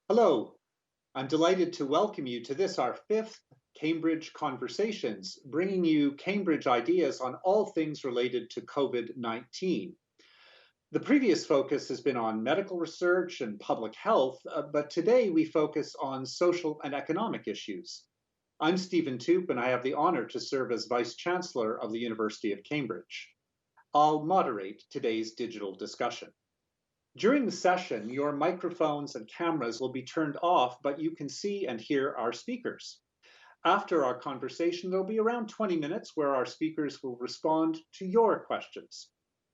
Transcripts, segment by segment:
Hello, I'm delighted to welcome you to this, our fifth Cambridge Conversations, bringing you Cambridge ideas on all things related to COVID-19. The previous focus has been on medical research and public health, but today we focus on social and economic issues. I'm Stephen Toope, and I have the honor to serve as Vice-Chancellor of the University of Cambridge. I'll moderate today's digital discussion. During the session, your microphones and cameras will be turned off, but you can see and hear our speakers. After our conversation, there'll be around 20 minutes where our speakers will respond to your questions.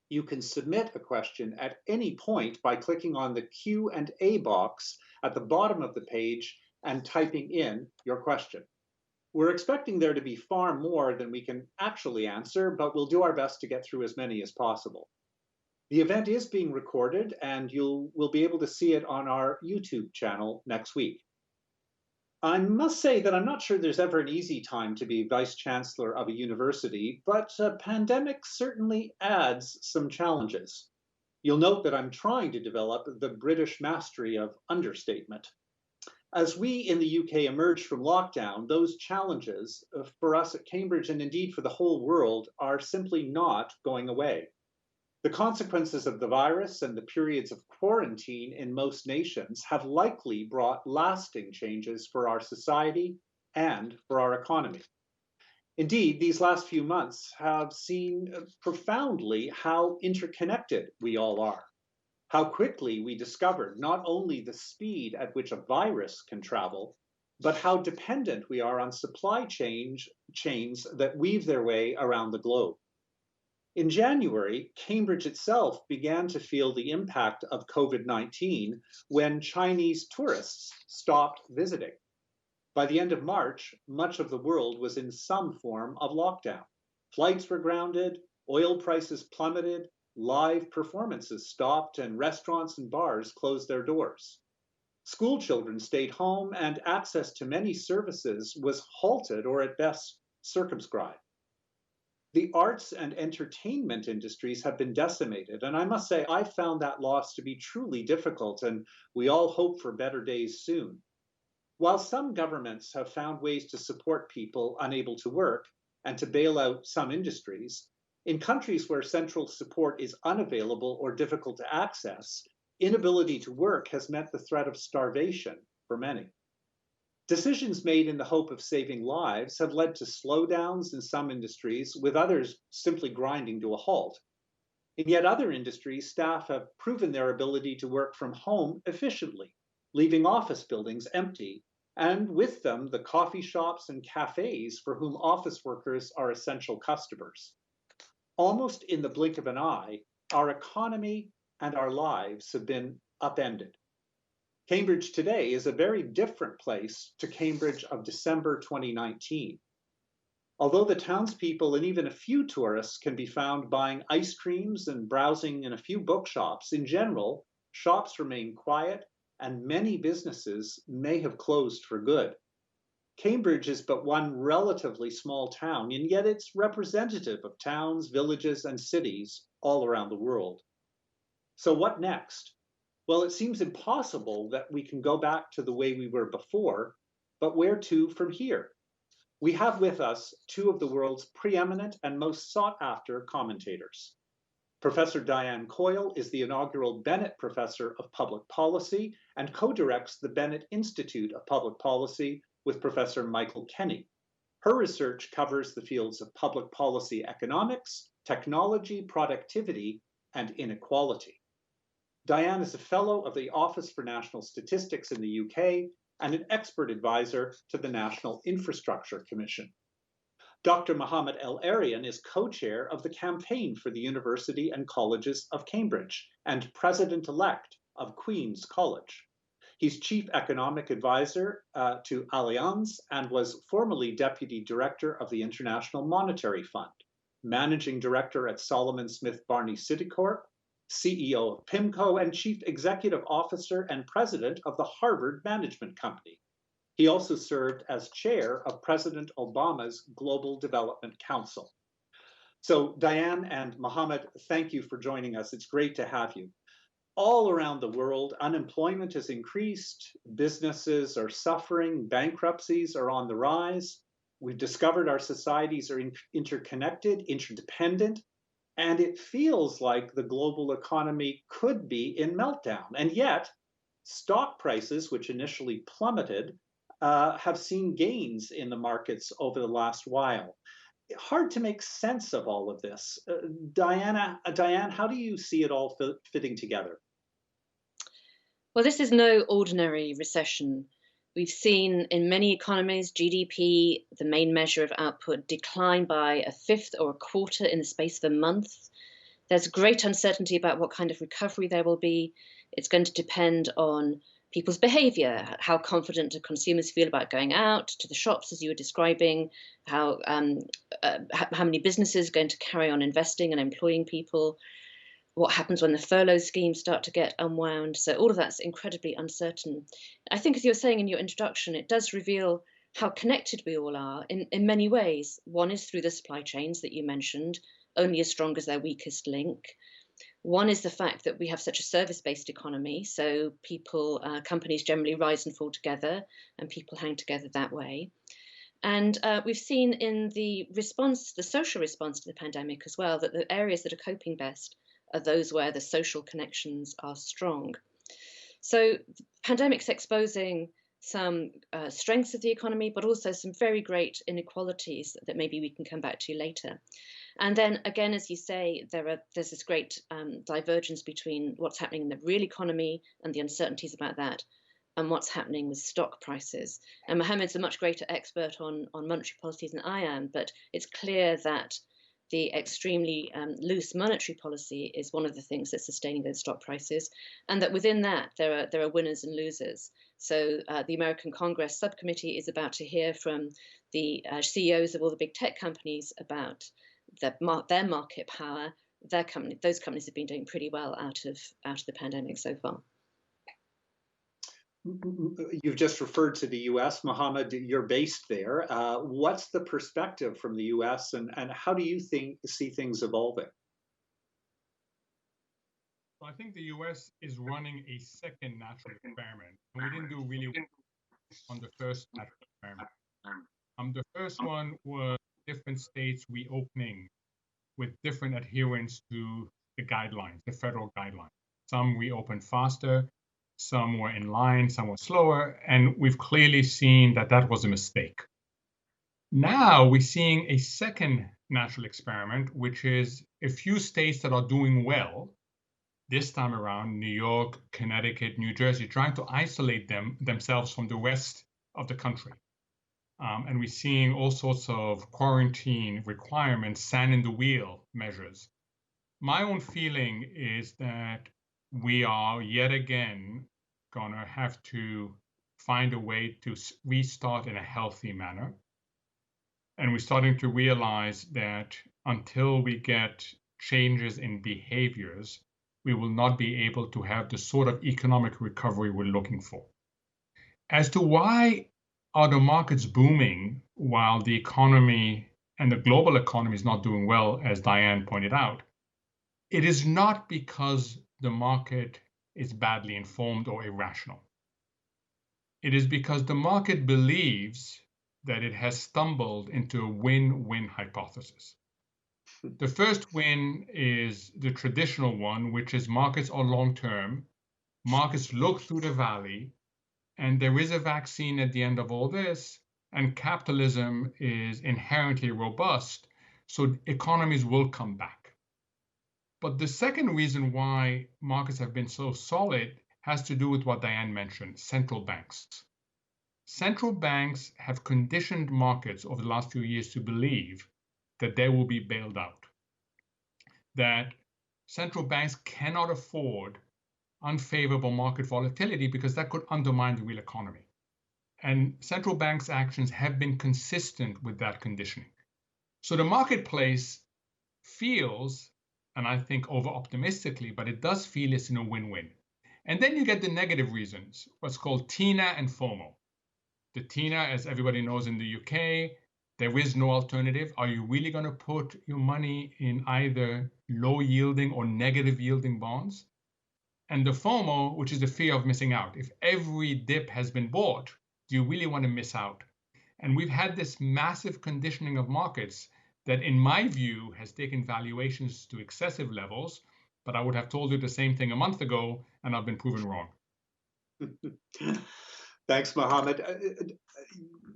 You can submit a question at any point by clicking on the Q&A box at the bottom of the page and typing in your question. We're expecting there to be far more than we can actually answer, but we'll do our best to get through as many as possible. The event is being recorded, and you will be able to see it on our YouTube channel next week. I must say that I'm not sure there's ever an easy time to be Vice-Chancellor of a university, but a pandemic certainly adds some challenges. You'll note that I'm trying to develop the British mastery of understatement. As we in the UK emerge from lockdown, those challenges for us at Cambridge and indeed for the whole world are simply not going away. The consequences of the virus and the periods of quarantine in most nations have likely brought lasting changes for our society and for our economy. Indeed, these last few months have seen profoundly how interconnected we all are, how quickly we discovered not only the speed at which a virus can travel, but how dependent we are on supply chains that weave their way around the globe. In January, Cambridge itself began to feel the impact of COVID-19 when Chinese tourists stopped visiting. By the end of March, much of the world was in some form of lockdown. Flights were grounded, oil prices plummeted, live performances stopped, and restaurants and bars closed their doors. School children stayed home, and access to many services was halted or at best circumscribed. The arts and entertainment industries have been decimated, and I must say I found that loss to be truly difficult, and we all hope for better days soon. While some governments have found ways to support people unable to work and to bail out some industries, in countries where central support is unavailable or difficult to access, inability to work has meant the threat of starvation for many. Decisions made in the hope of saving lives have led to slowdowns in some industries, with others simply grinding to a halt. In yet other industries, staff have proven their ability to work from home efficiently, leaving office buildings empty, and with them the coffee shops and cafes for whom office workers are essential customers. Almost in the blink of an eye, our economy and our lives have been upended. Cambridge today is a very different place to Cambridge of December 2019. Although the townspeople and even a few tourists can be found buying ice creams and browsing in a few bookshops, in general, shops remain quiet and many businesses may have closed for good. Cambridge is but one relatively small town, and yet it's representative of towns, villages, and cities all around the world. So what next? Well, it seems impossible that we can go back to the way we were before, but where to from here? We have with us two of the world's preeminent and most sought-after commentators. Professor Diane Coyle is the inaugural Bennett Professor of Public Policy and co-directs the Bennett Institute of Public Policy with Professor Michael Kenny. Her research covers the fields of public policy economics, technology, productivity, and inequality. Diane is a fellow of the Office for National Statistics in the UK and an expert advisor to the National Infrastructure Commission. Dr Mohamed El-Erian is co-chair of the Campaign for the University and Colleges of Cambridge and president-elect of Queen's College. He's chief economic advisor to Allianz and was formerly deputy director of the International Monetary Fund, managing director at Solomon Smith Barney Citicorp, CEO of PIMCO, and chief executive officer and president of the Harvard Management Company. He also served as chair of President Obama's Global Development Council. So Diane and Mohamed, thank you for joining us. It's great to have you. All around the world, unemployment has increased, businesses are suffering, bankruptcies are on the rise. We've discovered our societies are interconnected, interdependent, and it feels like the global economy could be in meltdown. And yet, stock prices, which initially plummeted, have seen gains in the markets over the last while. Hard to make sense of all of this. Diane, how do you see it all fitting together? Well, this is no ordinary recession. We've seen in many economies GDP, the main measure of output, decline by a fifth or a quarter in the space of a month. There's great uncertainty about what kind of recovery there will be. It's going to depend on people's behavior. How confident do consumers feel about going out to the shops, as you were describing? How many businesses are going to carry on investing and employing people? What happens when the furlough schemes start to get unwound? So all of that's incredibly uncertain. I think, as you were saying in your introduction, it does reveal how connected we all are in many ways. One is through the supply chains that you mentioned, only as strong as their weakest link. One is the fact that we have such a service-based economy, so companies generally rise and fall together, and people hang together that way. And we've seen in the social response to the pandemic as well, that the areas that are coping best are those where the social connections are strong. So the pandemic's exposing some strengths of the economy, but also some very great inequalities that maybe we can come back to later. And then again, as you say, there's this great divergence between what's happening in the real economy and the uncertainties about that, and what's happening with stock prices. And Mohamed's a much greater expert on monetary policies than I am, but it's clear that the extremely loose monetary policy is one of the things that's sustaining those stock prices, and that within that there are winners and losers. So the American Congress subcommittee is about to hear from the CEOs of all the big tech companies about their market power. Those companies have been doing pretty well out of the pandemic so far. You've just referred to the US. Mohamed, you're based there. What's the perspective from the US, and how do you see things evolving? I think the US is running a second natural experiment. We didn't do really well on the first natural experiment. The first one was different states reopening with different adherence to the guidelines, the federal guidelines. Some reopened faster, some were in line, some were slower, and we've clearly seen that that was a mistake. Now we're seeing a second natural experiment, which is a few states that are doing well, this time around, New York, Connecticut, New Jersey, trying to isolate themselves from the rest of the country. And we're seeing all sorts of quarantine requirements, sand in the wheel measures. My own feeling is that we are yet again going to have to find a way to restart in a healthy manner. And we're starting to realize that until we get changes in behaviors, we will not be able to have the sort of economic recovery we're looking for. As to why are the markets booming while the economy and the global economy is not doing well, as Diane pointed out, it is not because the market is badly informed or irrational. It is because the market believes that it has stumbled into a win-win hypothesis. The first win is the traditional one, which is markets are long-term. Markets look through the valley, and there is a vaccine at the end of all this, and capitalism is inherently robust, so economies will come back. But the second reason why markets have been so solid has to do with what Diane mentioned, central banks. Central banks have conditioned markets over the last few years to believe that they will be bailed out, that central banks cannot afford unfavorable market volatility because that could undermine the real economy. And central banks' actions have been consistent with that conditioning. So the marketplace feels, and I think over-optimistically, but it does feel it's in a win-win. And then you get the negative reasons, what's called TINA and FOMO. The TINA, as everybody knows in the UK, there is no alternative. Are you really going to put your money in either low-yielding or negative-yielding bonds? And the FOMO, which is the fear of missing out. If every dip has been bought, do you really want to miss out? And we've had this massive conditioning of markets that, in my view, has taken valuations to excessive levels. But I would have told you the same thing a month ago, and I've been proven wrong. Thanks, Mohamed.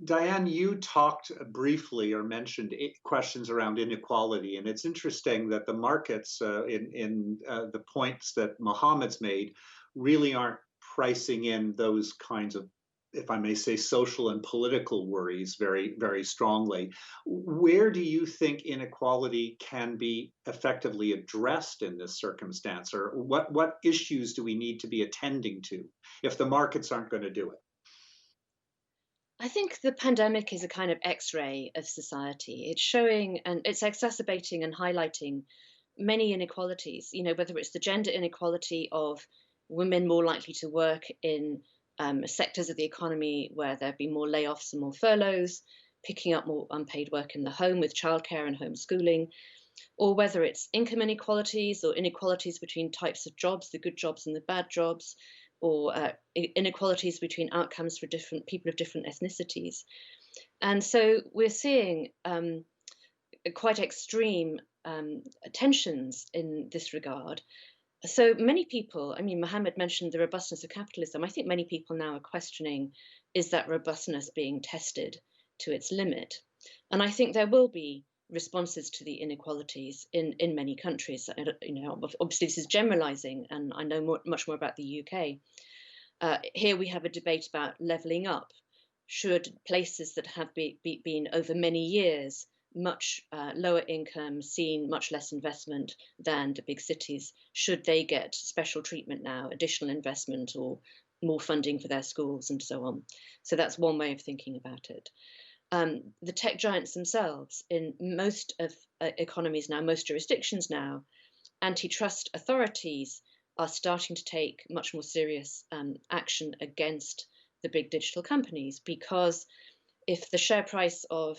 Diane, you talked briefly or mentioned questions around inequality, and it's interesting that the markets, in the points that Mohamed's made, really aren't pricing in those kinds of, if I may say, social and political worries very, very strongly. Where do you think inequality can be effectively addressed in this circumstance, or what issues do we need to be attending to if the markets aren't going to do it? I think the pandemic is a kind of X-ray of society. It's showing and it's exacerbating and highlighting many inequalities, whether it's the gender inequality of women more likely to work in sectors of the economy where there have been more layoffs and more furloughs, picking up more unpaid work in the home with childcare and homeschooling, or whether it's income inequalities or inequalities between types of jobs, the good jobs and the bad jobs, or inequalities between outcomes for different people of different ethnicities. And so we're seeing quite extreme tensions in this regard. So many people, Mohamed mentioned the robustness of capitalism. I think many people now are questioning, is that robustness being tested to its limit? And I think there will be responses to the inequalities in many countries. Obviously this is generalizing, and I know much more about the UK. Here we have a debate about levelling up. Should places that have been over many years much lower income, seen much less investment than the big cities, should they get special treatment now, additional investment or more funding for their schools and so on? So that's one way of thinking about it. The tech giants themselves, in most of economies now, most jurisdictions now, antitrust authorities are starting to take much more serious action against the big digital companies, because if the share price of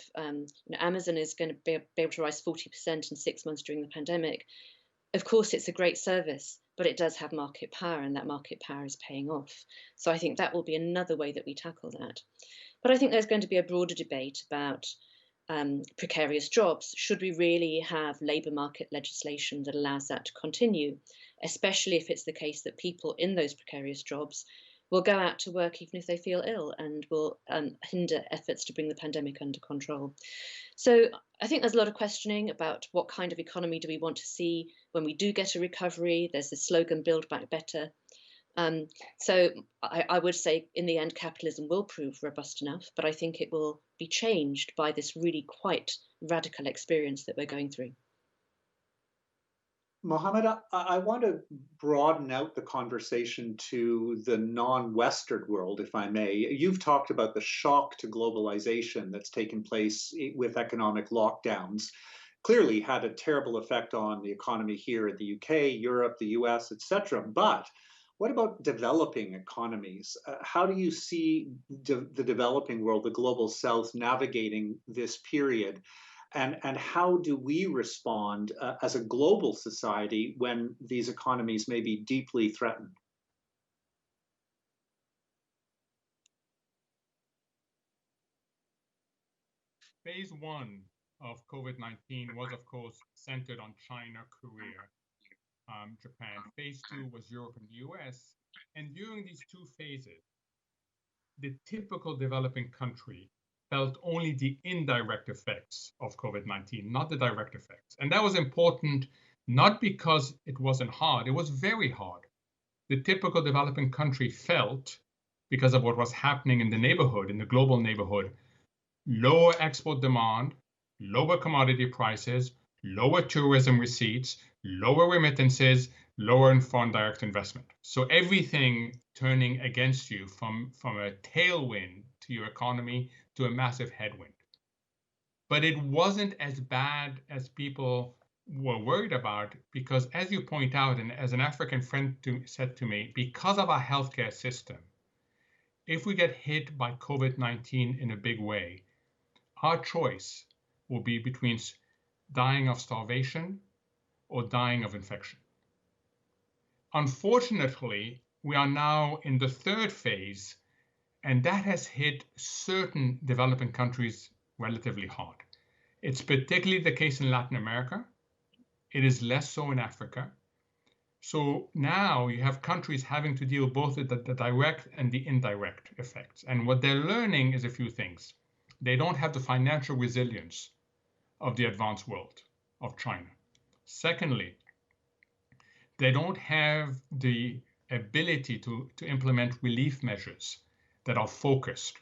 Amazon is going to be able to rise 40% in 6 months during the pandemic, of course it's a great service, but it does have market power, and that market power is paying off. So I think that will be another way that we tackle that. But I think there's going to be a broader debate about precarious jobs. Should we really have labour market legislation that allows that to continue, especially if it's the case that people in those precarious jobs will go out to work even if they feel ill, and will hinder efforts to bring the pandemic under control? So I think there's a lot of questioning about what kind of economy do we want to see when we do get a recovery. There's this slogan, Build Back Better. So I would say in the end, capitalism will prove robust enough, but I think it will be changed by this really quite radical experience that we're going through. Mohamed, I want to broaden out the conversation to the non-Western world, if I may. You've talked about the shock to globalization that's taken place with economic lockdowns. Clearly had a terrible effect on the economy here in the UK, Europe, the US, etc. But what about developing economies? How do you see the developing world, the global South, navigating this period? And how do we respond as a global society when these economies may be deeply threatened? Phase one of COVID-19 was, of course, centered on China, Korea, Japan. Phase two was Europe and the US. And during these two phases, the typical developing country felt only the indirect effects of COVID-19, not the direct effects. And that was important, not because it wasn't hard, it was very hard. The typical developing country felt, because of what was happening in the neighborhood, in the global neighborhood, lower export demand, lower commodity prices, lower tourism receipts, lower remittances, lower foreign direct investment. So everything turning against you, from a tailwind to your economy to a massive headwind. But it wasn't as bad as people were worried about, because, as you point out, and as an African friend said to me, because of our healthcare system, if we get hit by COVID-19 in a big way, our choice will be between dying of starvation or dying of infection. Unfortunately, we are now in the third phase, and that has hit certain developing countries relatively hard. It's particularly the case in Latin America. It is less so in Africa. So now you have countries having to deal both with the direct and the indirect effects. And what they're learning is a few things. They don't have the financial resilience of the advanced world, of China. Secondly, they don't have the ability to implement relief measures that are focused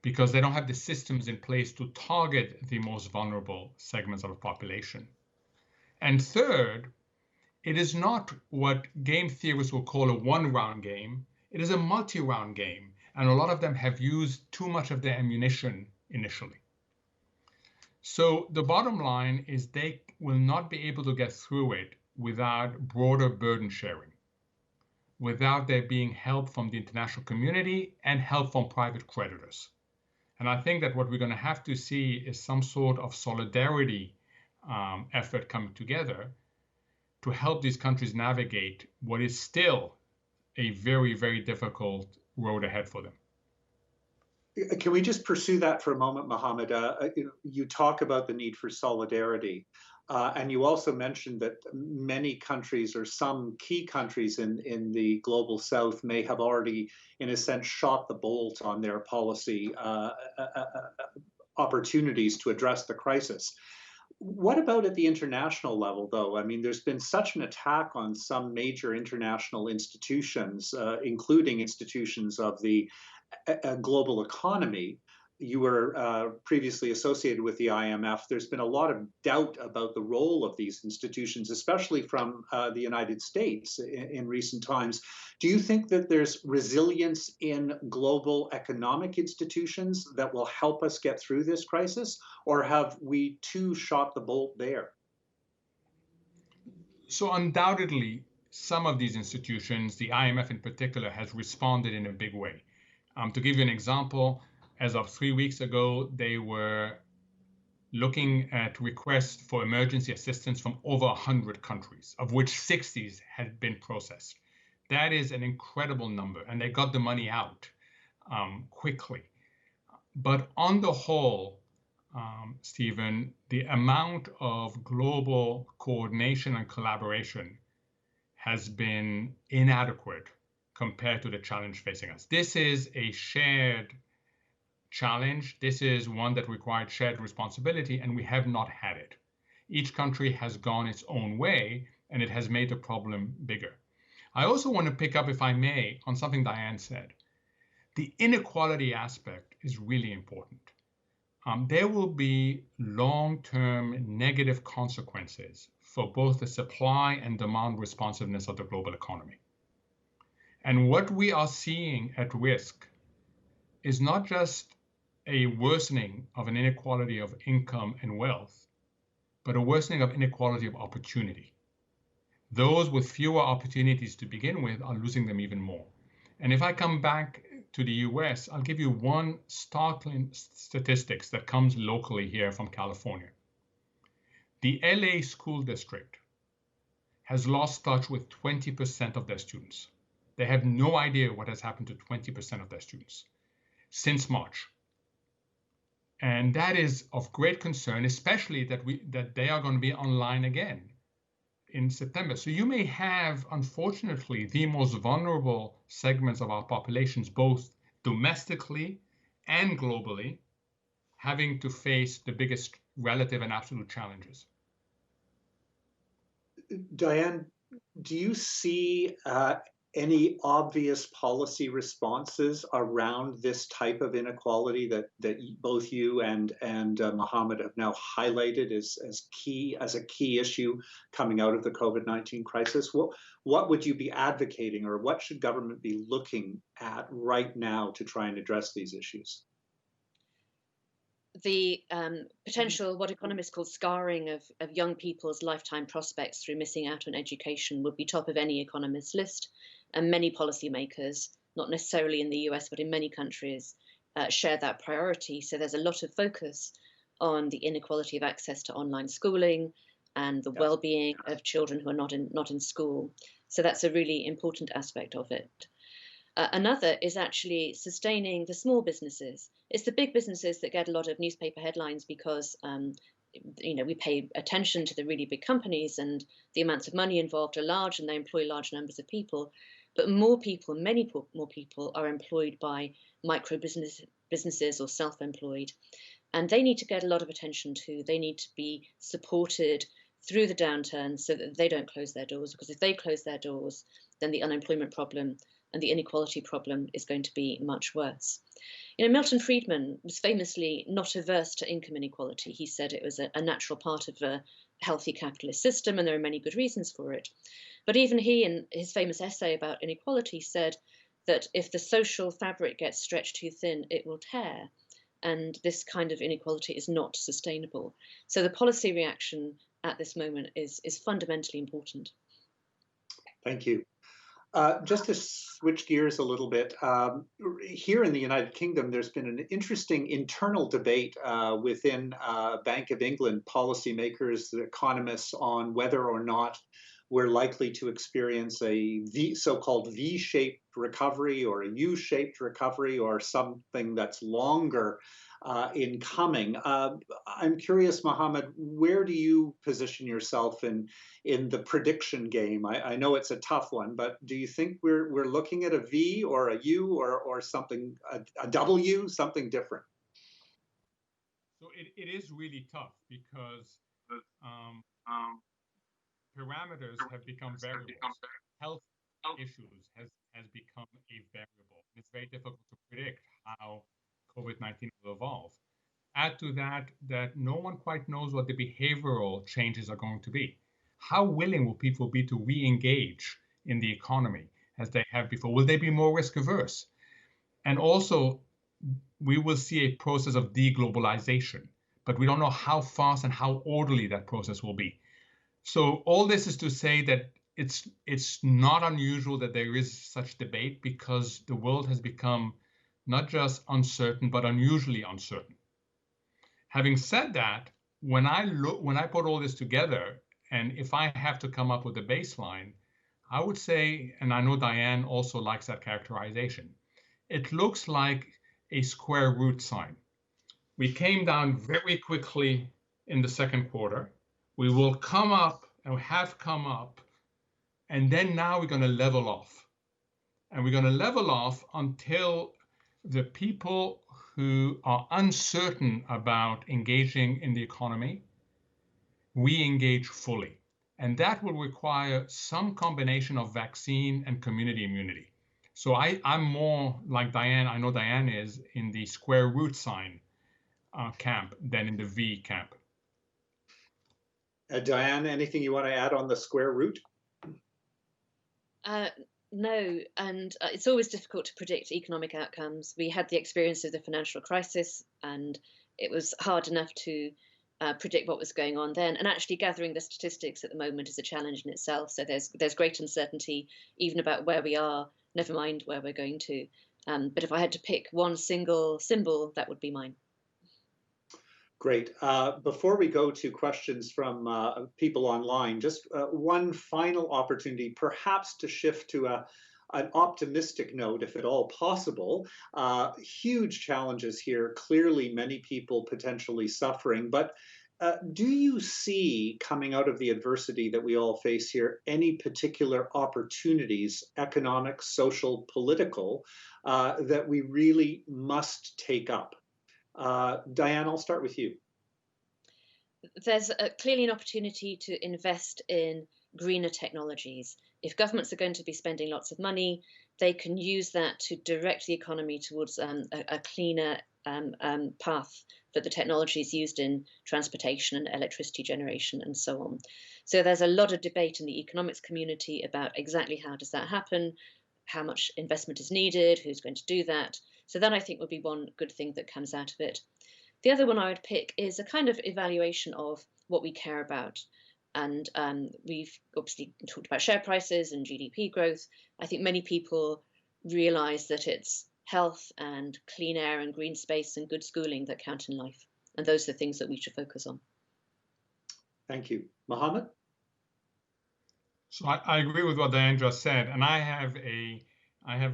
because they don't have the systems in place to target the most vulnerable segments of the population. And third, it is not what game theorists will call a one-round game. It is a multi-round game, and a lot of them have used too much of their ammunition initially. So the bottom line is they will not be able to get through it without broader burden sharing, without there being help from the international community and help from private creditors. And I think that what we're going to have to see is some sort of solidarity effort coming together to help these countries navigate what is still a very, very difficult road ahead for them. Can we just pursue that for a moment, Mohamed? You talk about the need for solidarity, and you also mentioned that many countries or some key countries in the global south may have already, in a sense, shot the bolt on their policy opportunities to address the crisis. What about at the international level, though? I mean, there's been such an attack on some major international institutions, including institutions of the global economy. You were previously associated with the IMF. There's been a lot of doubt about the role of these institutions, especially from the United States in recent times. Do you think that there's resilience in global economic institutions that will help us get through this crisis, or have we too shot the bolt there? So undoubtedly, some of these institutions, the IMF in particular, has responded in a big way. To give you an example, as of 3 weeks ago, they were looking at requests for emergency assistance from over 100 countries, of which 60 had been processed. That is an incredible number, and they got the money out quickly. But on the whole, Stephen, the amount of global coordination and collaboration has been inadequate compared to the challenge facing us. This is a shared challenge. This is one that required shared responsibility, and we have not had it. Each country has gone its own way, and it has made the problem bigger. I also want to pick up, if I may, on something Diane said. The inequality aspect is really important. There will be long-term negative consequences for both the supply and demand responsiveness of the global economy. And what we are seeing at risk is not just a worsening of an inequality of income and wealth, but a worsening of inequality of opportunity. Those with fewer opportunities to begin with are losing them even more. And if I come back to the US, I'll give you one startling statistics that comes locally here from California. The LA school district has lost touch with 20% of their students. They have no idea what has happened to 20% of their students since March. And that is of great concern, especially that they are going to be online again in September. So you may have, unfortunately, the most vulnerable segments of our populations, both domestically and globally, having to face the biggest relative and absolute challenges. Diane, do you see any obvious policy responses around this type of inequality that both you and Mohamed have now highlighted as a key issue coming out of the COVID-19 crisis? What would you be advocating, or what should government be looking at right now to try and address these issues? The potential, what economists call scarring of young people's lifetime prospects through missing out on education, would be top of any economist's list. And many policymakers, not necessarily in the US, but in many countries, share that priority. So there's a lot of focus on the inequality of access to online schooling and the well-being of children who are not in school. So that's a really important aspect of it. Another is actually sustaining the small businesses. It's the big businesses that get a lot of newspaper headlines because we pay attention to the really big companies and the amounts of money involved are large and they employ large numbers of people. But many more people are employed by micro businesses or self-employed. And they need to get a lot of attention too. They need to be supported through the downturn so that they don't close their doors, because if they close their doors, then the unemployment problem and the inequality problem is going to be much worse. Milton Friedman was famously not averse to income inequality. He said it was a natural part of a healthy capitalist system, and there are many good reasons for it. But even he, in his famous essay about inequality, said that if the social fabric gets stretched too thin, it will tear. And this kind of inequality is not sustainable. So the policy reaction at this moment is fundamentally important. Thank you. Just to switch gears a little bit, here in the United Kingdom, there's been an interesting internal debate within Bank of England policymakers, economists, on whether or not we're likely to experience a so-called V-shaped recovery or a U-shaped recovery or something that's longer in coming. I'm curious, Mohamed, where do you position yourself in the prediction game? I know it's a tough one, but do you think we're looking at a V or a U or something, a W, something different? So it is really tough because parameters have become variables. Health issues has become a variable. It's very difficult to predict how COVID-19 will evolve. Add to that no one quite knows what the behavioral changes are going to be. How willing will people be to re-engage in the economy as they have before? Will they be more risk averse? And also, we will see a process of deglobalization, but we don't know how fast and how orderly that process will be. So all this is to say that it's not unusual that there is such debate, because the world has become not just uncertain, but unusually uncertain. Having said that, when I put all this together, and if I have to come up with a baseline, I would say, and I know Diane also likes that characterization, it looks like a square root sign. We came down very quickly in the second quarter. We will come up and have come up, and then now we're going to level off. And we're going to level off until the people who are uncertain about engaging in the economy, we engage fully. And that will require some combination of vaccine and community immunity. So I'm more like Diane, I know Diane is, in the square root sign camp than in the V camp. Diane, anything you want to add on the square root? No, and it's always difficult to predict economic outcomes. We had the experience of the financial crisis, and it was hard enough to predict what was going on then. And actually gathering the statistics at the moment is a challenge in itself. So there's great uncertainty even about where we are, never mind where we're going to. But if I had to pick one single symbol, that would be mine. Great. Before we go to questions from people online, just one final opportunity perhaps to shift to an optimistic note, if at all possible. Huge challenges here, clearly many people potentially suffering, but do you see, coming out of the adversity that we all face here, any particular opportunities, economic, social, political, that we really must take up? Diane, I'll start with you. There's clearly an opportunity to invest in greener technologies. If governments are going to be spending lots of money, they can use that to direct the economy towards a cleaner path for the technologies used in transportation and electricity generation and so on. So there's a lot of debate in the economics community about exactly how does that happen, how much investment is needed, who's going to do that. So that, I think, would be one good thing that comes out of it. The other one I would pick is a kind of evaluation of what we care about. And we've obviously talked about share prices and GDP growth. I think many people realize that it's health and clean air and green space and good schooling that count in life. And those are the things that we should focus on. Thank you. Mohamed? So I agree with what Diane just said, and I have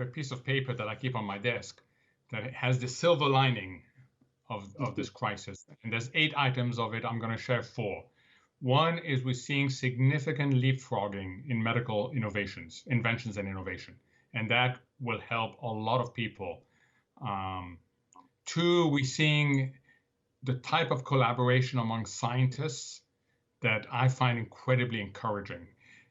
a piece of paper that I keep on my desk that has the silver lining of this crisis. And there's 8 items of it. I'm going to share 4. One is we're seeing significant leapfrogging in medical inventions and innovation, and that will help a lot of people. 2, we're seeing the type of collaboration among scientists that I find incredibly encouraging.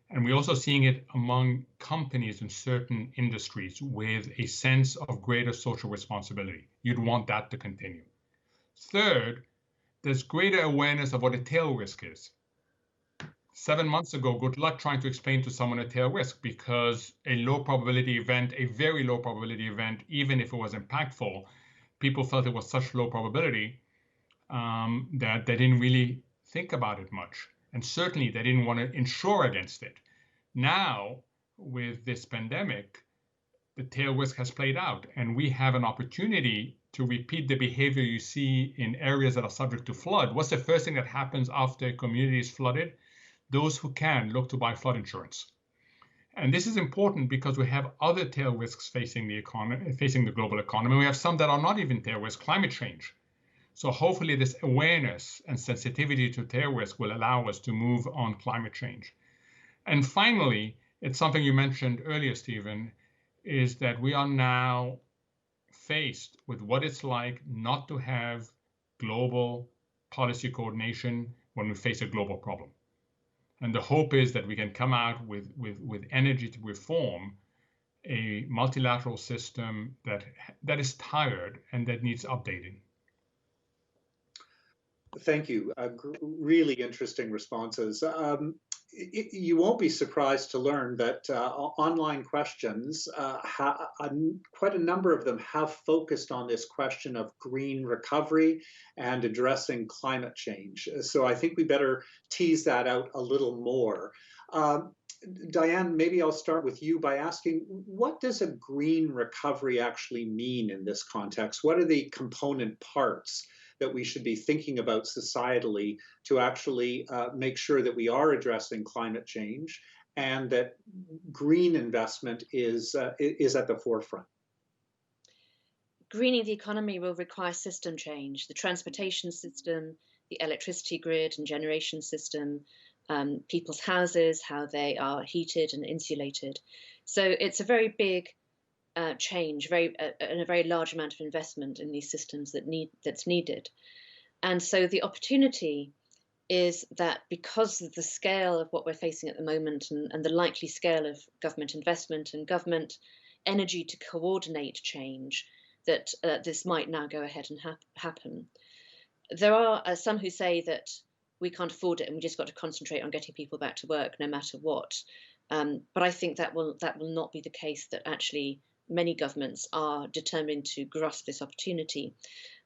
And we're also seeing it among companies in certain industries with a sense of greater social responsibility. You'd want that to continue. Third, there's greater awareness of what a tail risk is. 7 months ago, good luck trying to explain to someone a tail risk, because a low probability event, a very low probability event, even if it was impactful, people felt it was such low probability that they didn't really think about it much. And certainly they didn't want to insure against it. Now, with this pandemic, the tail risk has played out, and we have an opportunity to repeat the behavior you see in areas that are subject to flood. What's the first thing that happens after a community is flooded? Those who can look to buy flood insurance. And this is important because we have other tail risks facing the economy, facing the global economy. We have some that are not even tail risks, climate change. So hopefully this awareness and sensitivity to tail risk will allow us to move on climate change. And finally, it's something you mentioned earlier, Stephen, is that we are now faced with what it's like not to have global policy coordination when we face a global problem. And the hope is that we can come out with energy to reform a multilateral system that is tired and that needs updating. Thank you. Really interesting responses. You won't be surprised to learn that online questions, quite a number of them have focused on this question of green recovery and addressing climate change. So I think we better tease that out a little more. Diane, maybe I'll start with you by asking, what does a green recovery actually mean in this context? What are the component parts that we should be thinking about societally to actually make sure that we are addressing climate change and that green investment is at the forefront? Greening the economy will require system change, the transportation system, the electricity grid and generation system, people's houses, how they are heated and insulated. So it's a very big change, and a very large amount of investment in these systems that's needed. And so the opportunity is that because of the scale of what we're facing at the moment and the likely scale of government investment and government energy to coordinate change, that this might now go ahead and happen. There are some who say that we can't afford it and we just got to concentrate on getting people back to work no matter what. But I think that will not be the case, that actually many governments are determined to grasp this opportunity.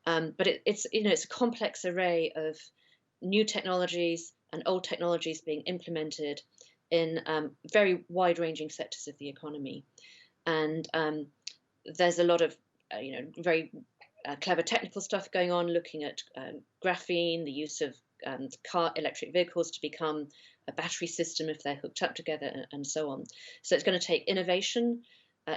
But it's a complex array of new technologies and old technologies being implemented in very wide-ranging sectors of the economy. And there's a lot of very clever technical stuff going on, looking at graphene, the use of electric vehicles to become a battery system if they're hooked up together, and so on. So it's going to take innovation,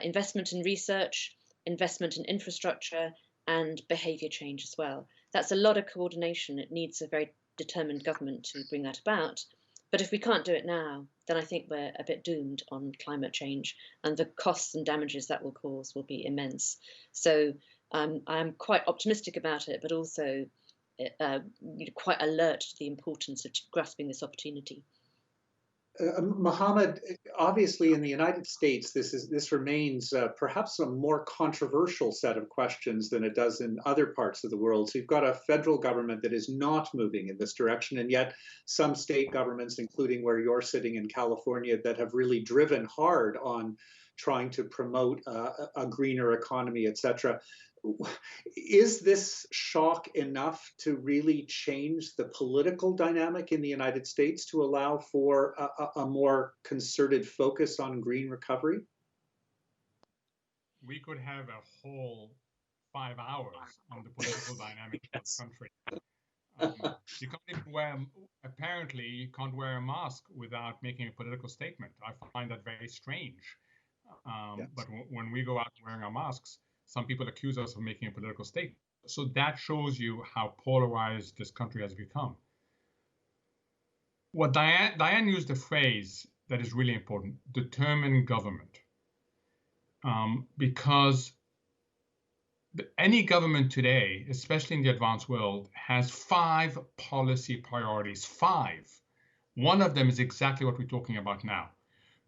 investment in research, investment in infrastructure, and behavior change as well. That's a lot of coordination. It needs a very determined government to bring that about. But if we can't do it now, then I think we're a bit doomed on climate change, and the costs and damages that will cause will be immense. So I'm quite optimistic about it, but also quite alert to the importance of grasping this opportunity. Mohamed, obviously in the United States, this remains perhaps a more controversial set of questions than it does in other parts of the world. So you've got a federal government that is not moving in this direction, and yet some state governments, including where you're sitting in California, that have really driven hard on trying to promote a greener economy, et cetera. Is this shock enough to really change the political dynamic in the United States to allow for a more concerted focus on green recovery? We could have a whole 5 hours on the political dynamics of the country. You can't even apparently, you can't wear a mask without making a political statement. I find that very strange. Yes. But when we go out wearing our masks, some people accuse us of making a political statement. So that shows you how polarized this country has become. What Diane used a phrase that is really important: determined government, because any government today, especially in the advanced world, has 5 policy priorities. 5. One of them is exactly what we're talking about now,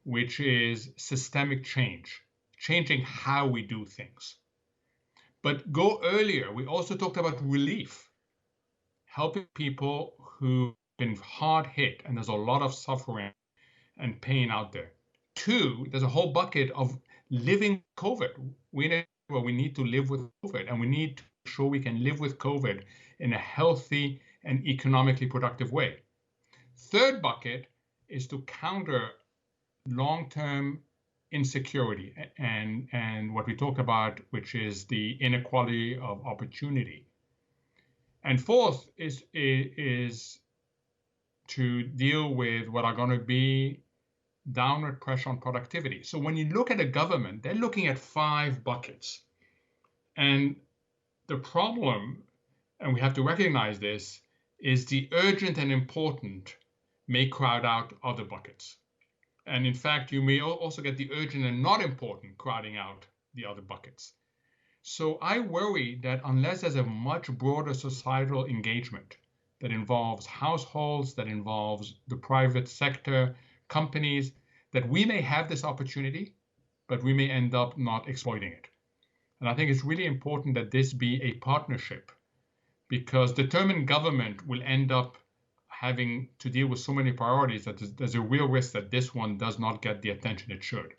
which is systemic change, changing how we do things. But go earlier, we also talked about relief, helping people who've been hard hit, and there's a lot of suffering and pain out there. 2, there's a whole bucket of living COVID. We need to live with COVID, and we need to make sure we can live with COVID in a healthy and economically productive way. 3rd bucket is to counter long-term insecurity and what we talked about, which is the inequality of opportunity. And 4th is to deal with what are going to be downward pressure on productivity. So when you look at a government, they're looking at 5 buckets. And the problem, and we have to recognize this, is the urgent and important may crowd out other buckets. And in fact, you may also get the urgent and not important crowding out the other buckets. So I worry that unless there's a much broader societal engagement that involves households, that involves the private sector, companies, that we may have this opportunity, but we may end up not exploiting it. And I think it's really important that this be a partnership, because determined government will end up having to deal with so many priorities that there's a real risk that this one does not get the attention it should.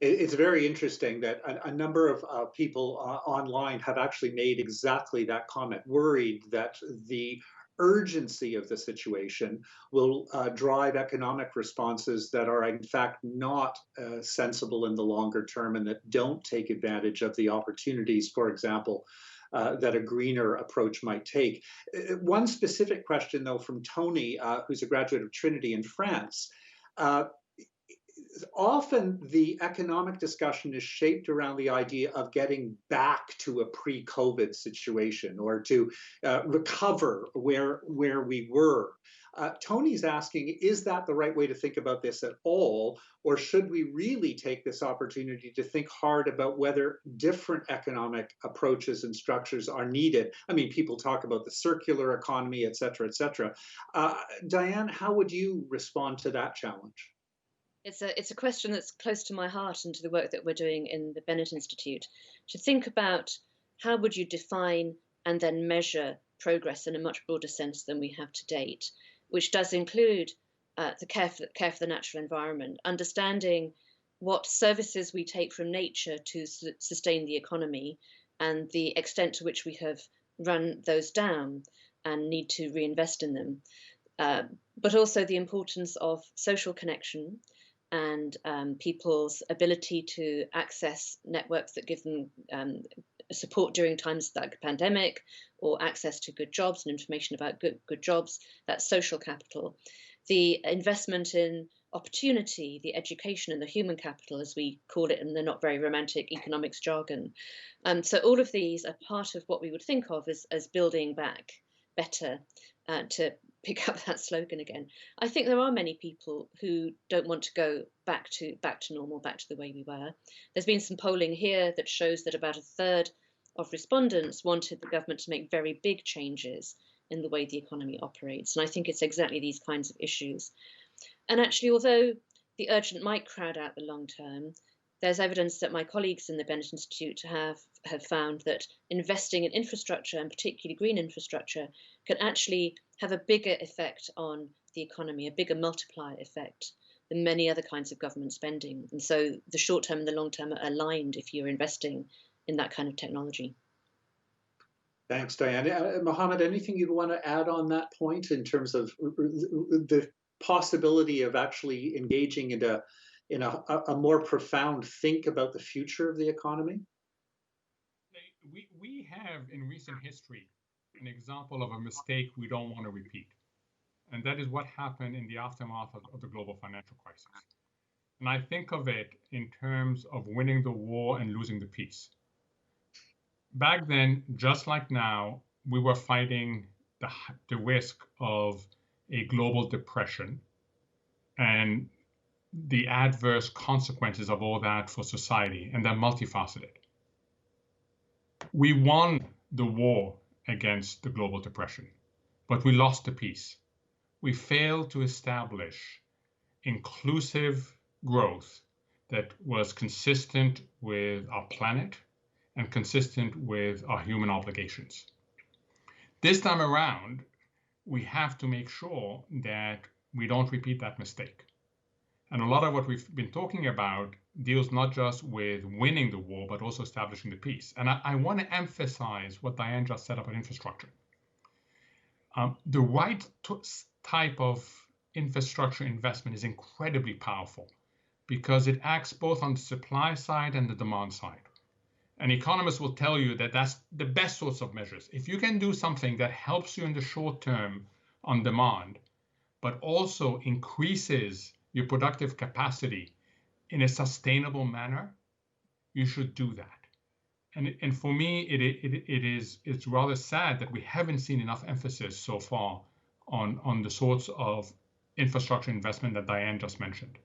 It's very interesting that a number of people online have actually made exactly that comment, worried that the urgency of the situation will drive economic responses that are in fact not sensible in the longer term, and that don't take advantage of the opportunities, for example, that a greener approach might take. One specific question, though, from Tony, who's a graduate of Trinity in France. Often the economic discussion is shaped around the idea of getting back to a pre-COVID situation, or to recover where we were. Tony's asking, is that the right way to think about this at all? Or should we really take this opportunity to think hard about whether different economic approaches and structures are needed? I mean, people talk about the circular economy, et cetera, et cetera. Diane, how would you respond to that challenge? It's a question that's close to my heart and to the work that we're doing in the Bennett Institute, to think about how would you define and then measure progress in a much broader sense than we have to date, which does include the care for the natural environment, understanding what services we take from nature to sustain the economy, and the extent to which we have run those down and need to reinvest in them, but also the importance of social connection and people's ability to access networks that give them support during times like a pandemic, or access to good jobs and information about good jobs. That's social capital. The investment in opportunity, the education and the human capital, as we call it in the not very romantic economics jargon. So all of these are part of what we would think of as building back better, to pick up that slogan again. I think there are many people who don't want to go back to normal, back to the way we were. There's been some polling here that shows that about a third of respondents wanted the government to make very big changes in the way the economy operates. And I think it's exactly these kinds of issues. And actually, although the urgent might crowd out the long term, there's evidence that my colleagues in the Bennett Institute have found that investing in infrastructure, and particularly green infrastructure, can actually have a bigger effect on the economy, a bigger multiplier effect than many other kinds of government spending. And so the short term and the long term are aligned if you're investing in that kind of technology. Thanks, Diane. Mohamed, anything you'd want to add on that point in terms of the possibility of actually engaging in a more profound think about the future of the economy? We have in recent history an example of a mistake we don't want to repeat. And that is what happened in the aftermath of the global financial crisis. And I think of it in terms of winning the war and losing the peace. Back then, just like now, we were fighting the risk of a global depression and the adverse consequences of all that for society, and they're multifaceted. We won the war against the global depression, but we lost the peace. We failed to establish inclusive growth that was consistent with our planet and consistent with our human obligations. This time around, we have to make sure that we don't repeat that mistake. And a lot of what we've been talking about deals not just with winning the war, but also establishing the peace. And I want to emphasize what Diane just said about infrastructure. The right type of infrastructure investment is incredibly powerful because it acts both on the supply side and the demand side. And economists will tell you that that's the best sorts of measures. If you can do something that helps you in the short term on demand, but also increases your productive capacity in a sustainable manner, you should do that. And for me, it's rather sad that we haven't seen enough emphasis so far on the sorts of infrastructure investment that Diane just mentioned.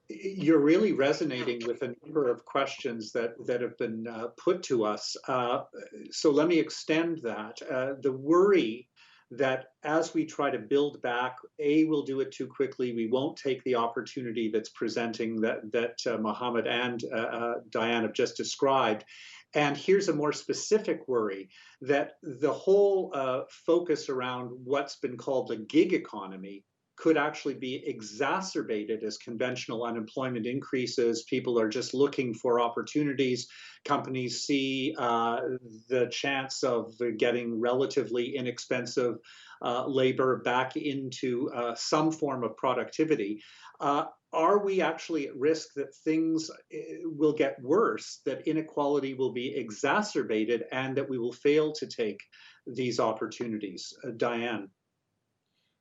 You're really resonating with a number of questions that have been put to us. So let me extend that. The worry that as we try to build back, we'll do it too quickly. We won't take the opportunity that's presenting that Mohamed and Diane have just described. And here's a more specific worry that the whole focus around what's been called the gig economy could actually be exacerbated as conventional unemployment increases. People are just looking for opportunities. Companies see the chance of getting relatively inexpensive labor back into some form of productivity. Are we actually at risk that things will get worse, that inequality will be exacerbated, and that we will fail to take these opportunities? Diane.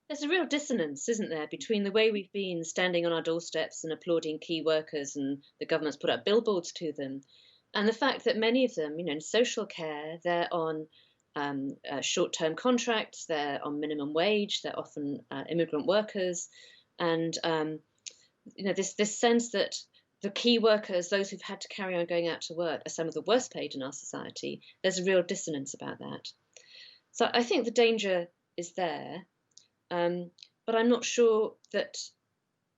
There's a real dissonance, isn't there, between the way we've been standing on our doorsteps and applauding key workers and the government's put up billboards to them, and the fact that many of them, in social care, they're on short-term contracts, they're on minimum wage, they're often immigrant workers, and this sense that the key workers, those who've had to carry on going out to work, are some of the worst paid in our society. There's a real dissonance about that. So I think the danger is there. But I'm not sure that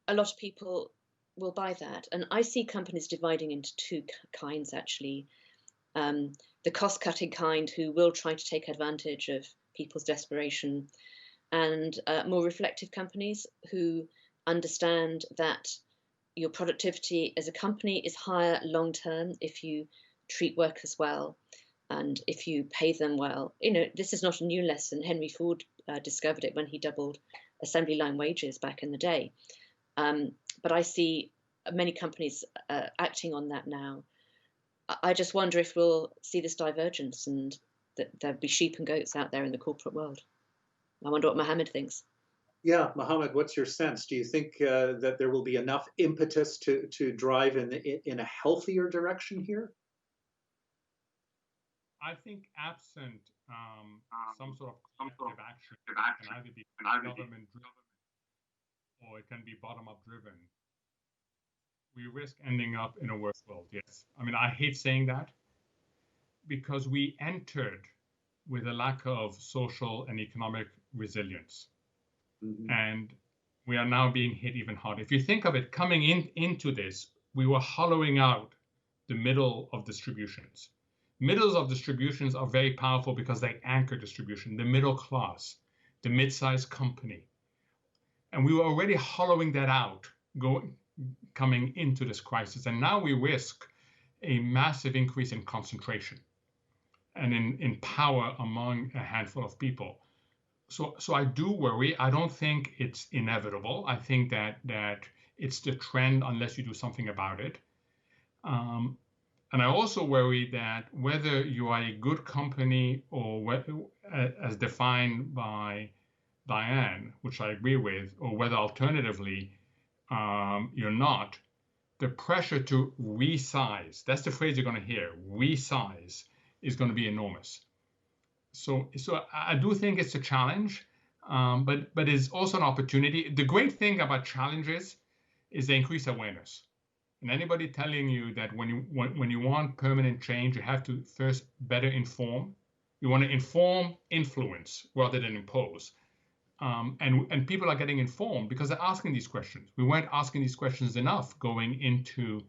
a lot of people will buy that. And I see companies dividing into two kinds, actually. The cost-cutting kind, who will try to take advantage of people's desperation, and more reflective companies who understand that your productivity as a company is higher long-term if you treat workers well and if you pay them well. This is not a new lesson. Henry Ford discovered it when he doubled assembly line wages back in the day. But I see many companies acting on that now. I just wonder if we'll see this divergence and that there'll be sheep and goats out there in the corporate world. I wonder what Mohamed thinks. Yeah, Mohamed, what's your sense? Do you think that there will be enough impetus to drive in a healthier direction here? I think absent some sort of collective action, it can either be government driven or it can be bottom up driven. We risk ending up in a worse world. Yes. I mean, I hate saying that because we entered with a lack of social and economic resilience. Mm-hmm. And we are now being hit even harder. If you think of it, coming into this, we were hollowing out the middle of distributions. Middles of distributions are very powerful because they anchor distribution, the middle class, the mid-sized company. And we were already hollowing that out coming into this crisis. And now we risk a massive increase in concentration and in power among a handful of people. So I do worry. I don't think it's inevitable. I think that it's the trend unless you do something about it. And I also worry that whether you are a good company or as defined by Diane, which I agree with, or whether alternatively you're not, the pressure to resize, that's the phrase you're going to hear, resize, is going to be enormous. So I do think it's a challenge, but it's also an opportunity. The great thing about challenges is they increase awareness. And anybody telling you that when you want permanent change, you have to first better inform. You want to inform, influence rather than impose. And people are getting informed because they're asking these questions. We weren't asking these questions enough going into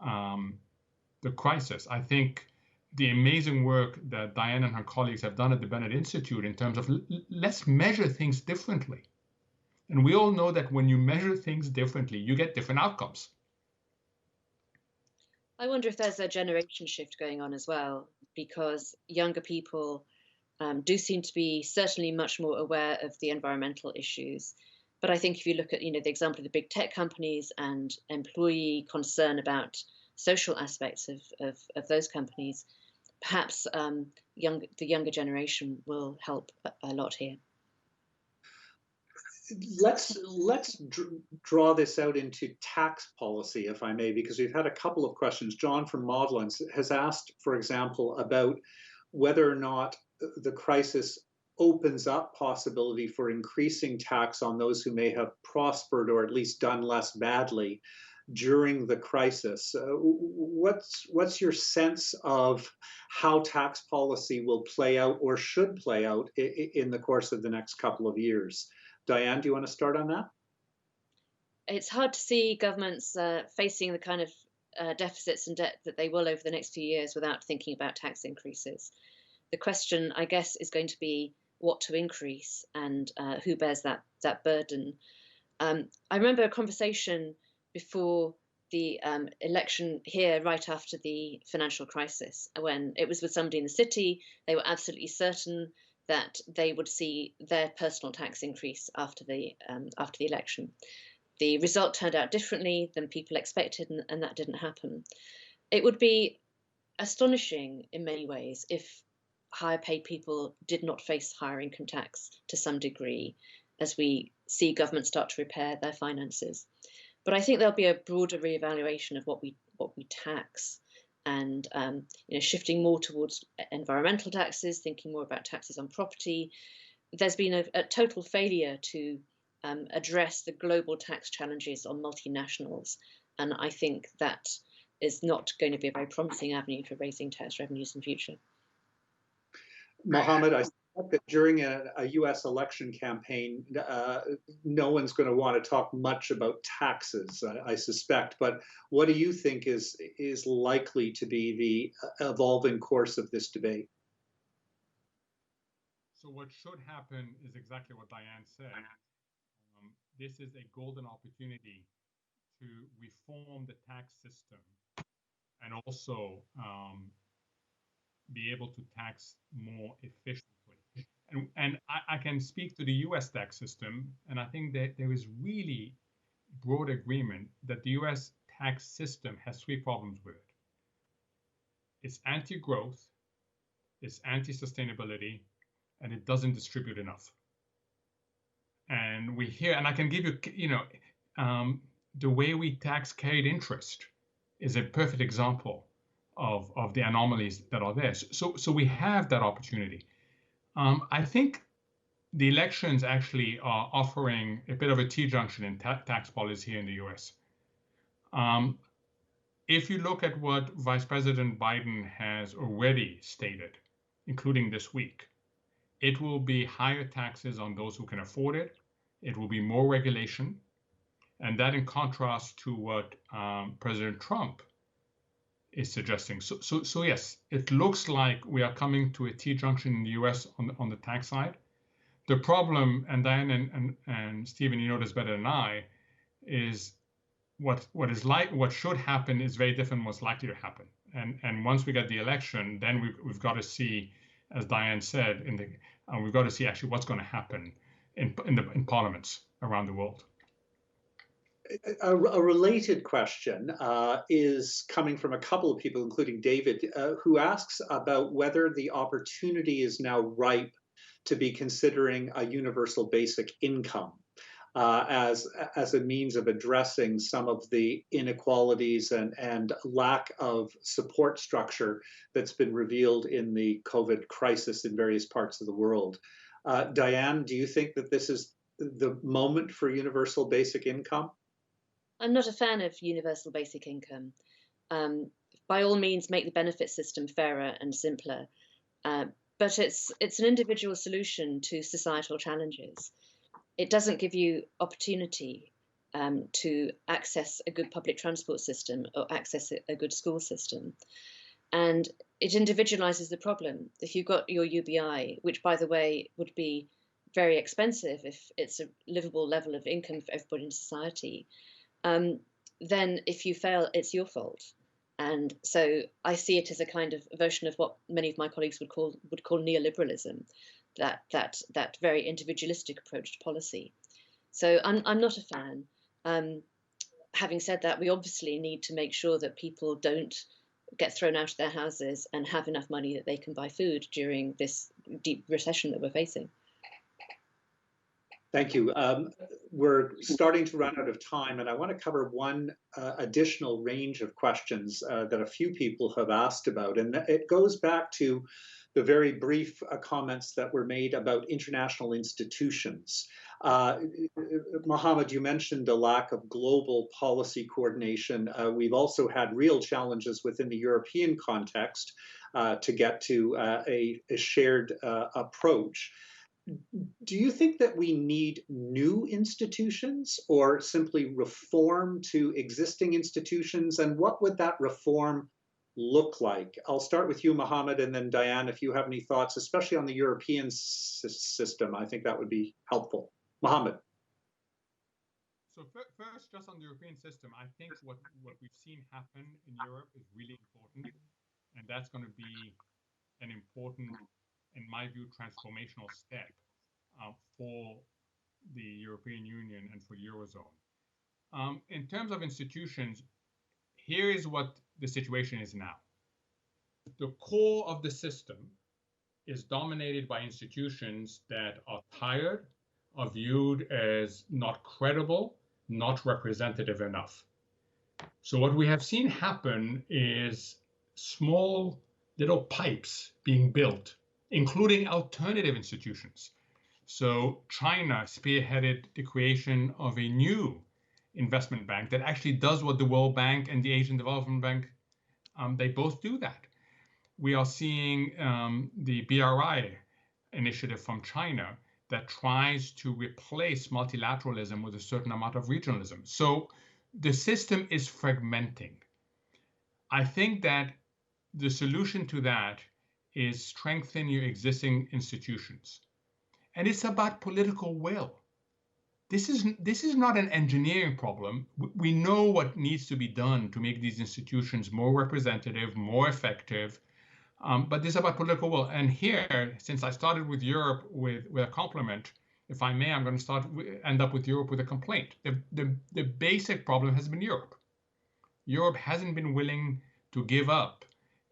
the crisis. I think the amazing work that Diane and her colleagues have done at the Bennett Institute in terms of let's measure things differently. And we all know that when you measure things differently, you get different outcomes. I wonder if there's a generation shift going on as well, because younger people do seem to be certainly much more aware of the environmental issues. But I think if you look at, the example of the big tech companies and employee concern about social aspects of those companies, perhaps the younger generation will help a lot here. Let's draw this out into tax policy, if I may, because we've had a couple of questions. John from Maudlin has asked, for example, about whether or not the crisis opens up possibility for increasing tax on those who may have prospered or at least done less badly during the crisis. What's your sense of how tax policy will play out or should play out in the course of the next couple of years? Diane, do you want to start on that? It's hard to see governments facing the kind of deficits and debt that they will over the next few years without thinking about tax increases. The question, I guess, is going to be what to increase and who bears that burden. I remember a conversation before the election here, right after the financial crisis, when it was with somebody in the city. They were absolutely certain that they would see their personal tax increase after the election. The result turned out differently than people expected, and that didn't happen. It would be astonishing in many ways if higher paid people did not face higher income tax to some degree as we see governments start to repair their finances. But I think there'll be a broader reevaluation of what we tax, and shifting more towards environmental taxes, thinking more about taxes on property. There's been a total failure to address the global tax challenges on multinationals, and I think that is not going to be a very promising avenue for raising tax revenues in future. Mohamed, I suspect that during a US election campaign, no one's going to want to talk much about taxes, I suspect. But what do you think is likely to be the evolving course of this debate? So what should happen is exactly what Diane said. This is a golden opportunity to reform the tax system and also be able to tax more efficiently. And I can speak to the US tax system, and I think that there is really broad agreement that the US tax system has three problems with it. It's anti-growth, it's anti-sustainability, and it doesn't distribute enough. And we hear, and I can give you, the way we tax carried interest is a perfect example of the anomalies that are there. So we have that opportunity. I think the elections actually are offering a bit of a T-junction in tax policy here in the US. If you look at what Vice President Biden has already stated, including this week, it will be higher taxes on those who can afford it. It will be more regulation. And that in contrast to what President Trump is suggesting. So yes, it looks like we are coming to a T-junction in the US on the tax side. The problem, and Diane and Stephen, you know this better than I, is what should happen is very different from what's likely to happen. And once we get the election, then we've got to see, as Diane said, we've got to see actually what's going to happen in parliaments around the world. A related question is coming from a couple of people, including David, who asks about whether the opportunity is now ripe to be considering a universal basic income as a means of addressing some of the inequalities and lack of support structure that's been revealed in the COVID crisis in various parts of the world. Diane, do you think that this is the moment for universal basic income? I'm not a fan of universal basic income. By all means, make the benefit system fairer and simpler. But it's an individual solution to societal challenges. It doesn't give you opportunity to access a good public transport system or access a good school system. And it individualizes the problem. If you've got your UBI, which, by the way, would be very expensive if it's a livable level of income for everybody in society, then if you fail, it's your fault. And so I see it as a kind of version of what many of my colleagues would call neoliberalism, that very individualistic approach to policy. So I'm not a fan. Having said that, we obviously need to make sure that people don't get thrown out of their houses and have enough money that they can buy food during this deep recession that we're facing. Thank you. We're starting to run out of time, and I want to cover one additional range of questions that a few people have asked about, and it goes back to the very brief comments that were made about international institutions. Mohamed, you mentioned a lack of global policy coordination. We've also had real challenges within the European context to get to a shared approach. Do you think that we need new institutions or simply reform to existing institutions? And what would that reform look like? I'll start with you, Mohamed, and then Diane, if you have any thoughts, especially on the European system, I think that would be helpful. Mohamed. So first, just on the European system, I think what we've seen happen in Europe is really important, and that's going to be an important, in my view, transformational step for the European Union and for the Eurozone. In terms of institutions, here is what the situation is now. The core of the system is dominated by institutions that are tired, are viewed as not credible, not representative enough. So what we have seen happen is small little pipes being built, including alternative institutions. So China spearheaded the creation of a new investment bank that actually does what the World Bank and the Asian Development Bank, they both do that. We are seeing the BRI initiative from China that tries to replace multilateralism with a certain amount of regionalism. So the system is fragmenting. I think that the solution to that is strengthen your existing institutions. And it's about political will. This is not an engineering problem. We know what needs to be done to make these institutions more representative, more effective, but this is about political will. And here, since I started with Europe with a compliment, if I may, I'm going to end up with Europe with a complaint. The basic problem has been Europe. Europe hasn't been willing to give up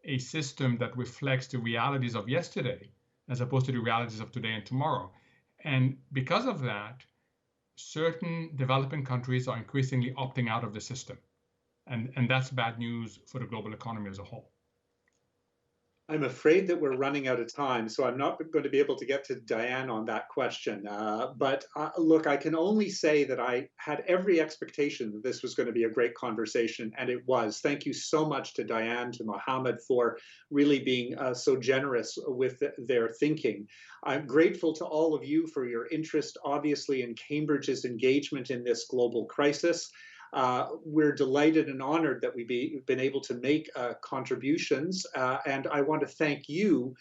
a system that reflects the realities of yesterday, as opposed to the realities of today and tomorrow. And because of that, certain developing countries are increasingly opting out of the system. And that's bad news for the global economy as a whole. I'm afraid that we're running out of time, so I'm not going to be able to get to Diane on that question. But look, I can only say that I had every expectation that this was going to be a great conversation, and it was. Thank you so much to Diane, to Mohamed, for really being so generous with their thinking. I'm grateful to all of you for your interest, obviously, in Cambridge's engagement in this global crisis. We're delighted and honored that we've been able to make contributions, and I want to thank you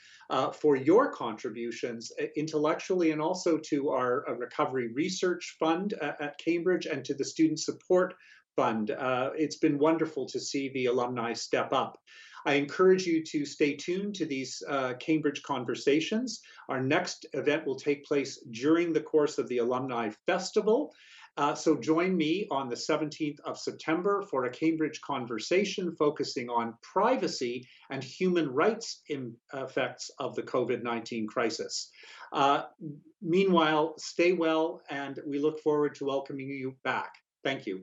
for your contributions intellectually and also to our Recovery Research Fund at Cambridge and to the Student Support Fund. It's been wonderful to see the alumni step up. I encourage you to stay tuned to these Cambridge conversations. Our next event will take place during the course of the Alumni Festival. So join me on the 17th of September for a Cambridge conversation focusing on privacy and human rights effects of the COVID-19 crisis. Meanwhile, stay well, and we look forward to welcoming you back. Thank you.